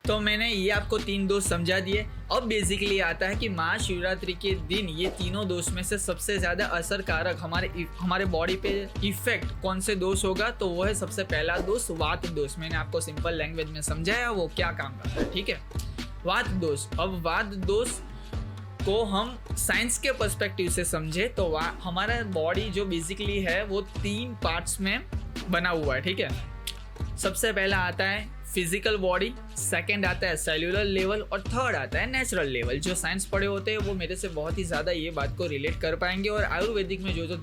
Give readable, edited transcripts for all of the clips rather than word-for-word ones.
तो मैंने ये आपको 3 दोष समझा दिए। अब बेसिकली आता है कि महाशिवरात्रि के दिन ये तीनों दोष में से सबसे ज़्यादा असरकारक हमारे बॉडी पे इफेक्ट कौन से दोष होगा, तो वो है सबसे पहला दोष वात दोष। मैंने आपको सिंपल लैंग्वेज में समझाया वो क्या काम करता है, ठीक है। वात दोष। अब वात दोष को हम साइंस के पर्सपेक्टिव से समझे तो हमारा बॉडी जो बेसिकली है वो 3 पार्ट्स में बना हुआ है, ठीक है। सबसे पहला आता है फिजिकल बॉडी, सेकंड आता है सेल्यूलर लेवल और थर्ड आता है नेचुरल लेवल। जो साइंस पढ़े होते हैं वो मेरे से बहुत ही ज़्यादा ये बात को रिलेट कर पाएंगे, और आयुर्वेदिक में जो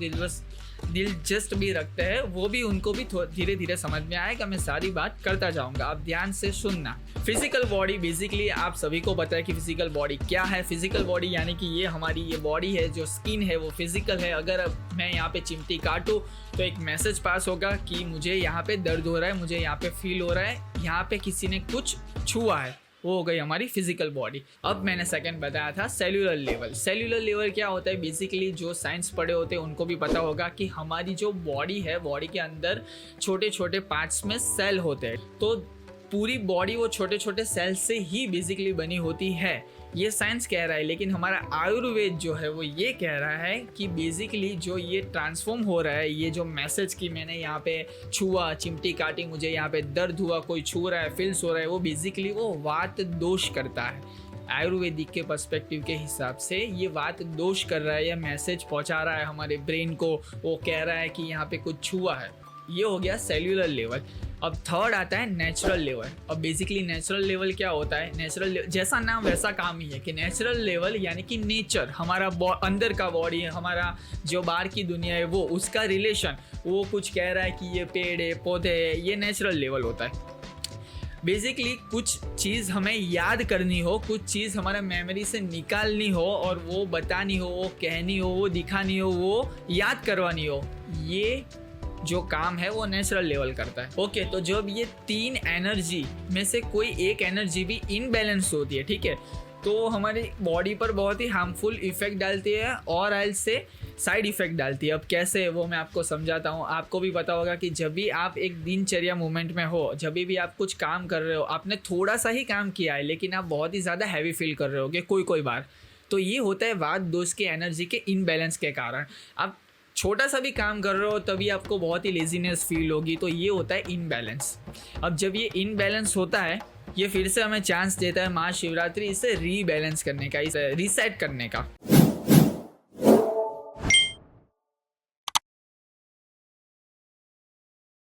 दिलचस्प भी रखते हैं वो भी उनको भी धीरे धीरे समझ में आएगा। मैं सारी बात करता जाऊंगा, आप ध्यान से सुनना। फिजिकल बॉडी बेसिकली आप सभी को पता है कि फिजिकल बॉडी क्या है। फिजिकल बॉडी यानी कि ये हमारी ये बॉडी है, जो स्किन है वो फिजिकल है। अगर मैं यहाँ पे चिमटी काटूँ तो एक मैसेज पास होगा कि मुझे यहाँ पे दर्द हो रहा है, मुझे यहाँ पे फील हो रहा है, यहाँ पे किसी ने कुछ छुआ है, वो हो गई हमारी फिजिकल बॉडी। अब मैंने सेकंड बताया था सेल्यूलर लेवल। सेल्यूलर लेवल क्या होता है, बेसिकली जो साइंस पढ़े होते हैं उनको भी पता होगा कि हमारी जो बॉडी है, बॉडी के अंदर छोटे छोटे पार्ट्स में सेल होते हैं, तो पूरी बॉडी वो छोटे छोटे सेल से ही बेसिकली बनी होती है। ये साइंस कह रहा है, लेकिन हमारा आयुर्वेद जो है वो ये कह रहा है कि बेसिकली जो ये ट्रांसफॉर्म हो रहा है, ये जो मैसेज कि मैंने यहाँ पे छुआ, चिमटी काटी, मुझे यहाँ पे दर्द हुआ, कोई छू रहा है, फील्स हो रहा है, वो बेसिकली वो वात दोष करता है। आयुर्वेदिक के पर्सपेक्टिव के हिसाब से ये वात दोष कर रहा है, या मैसेज पहुँचा रहा है हमारे ब्रेन को, वो कह रहा है कि यहाँ पे कुछ छुआ है। ये हो गया सेल्यूलर लेवल। अब थर्ड आता है नेचुरल लेवल। अब बेसिकली नेचुरल लेवल क्या होता है, नेचुरल लेवल जैसा नाम वैसा काम ही है कि नेचुरल लेवल यानी कि नेचर, हमारा अंदर का बॉडी है, हमारा जो बाहर की दुनिया है वो, उसका रिलेशन, वो कुछ कह रहा है कि ये पेड़ है, पौधे है, ये नेचुरल लेवल होता है। बेसिकली कुछ चीज़ हमें याद करनी हो, कुछ चीज़ हमारा मेमोरी से निकालनी हो और वो बतानी हो, वो कहनी हो, वो दिखानी हो, वो याद करवानी हो, ये जो काम है वो नेचुरल लेवल करता है। ओके, तो जब ये 3 एनर्जी में से कोई एक एनर्जी भी इनबैलेंस होती है, ठीक है, तो हमारी बॉडी पर बहुत ही हार्मफुल इफेक्ट डालती है और एल्स से साइड इफेक्ट डालती है। अब कैसे, वो मैं आपको समझाता हूँ। आपको भी पता होगा कि जब भी आप एक दिनचर्या मूवमेंट में हो, जब भी आप कुछ काम कर रहे हो, आपने थोड़ा सा ही काम किया है लेकिन आप बहुत ही ज़्यादा हैवी फील कर रहे होगे कोई बार, तो ये होता है वात दोष के एनर्जी के इनबैलेंस के कारण। आप छोटा सा भी काम कर रहे हो तभी आपको बहुत ही लेजीनेस फील होगी, तो ये होता है इनबैलेंस। अब जब ये इनबैलेंस होता है, ये फिर से हमें चांस देता है महाशिवरात्रि इसे रीबैलेंस करने का, इसे रीसेट करने का।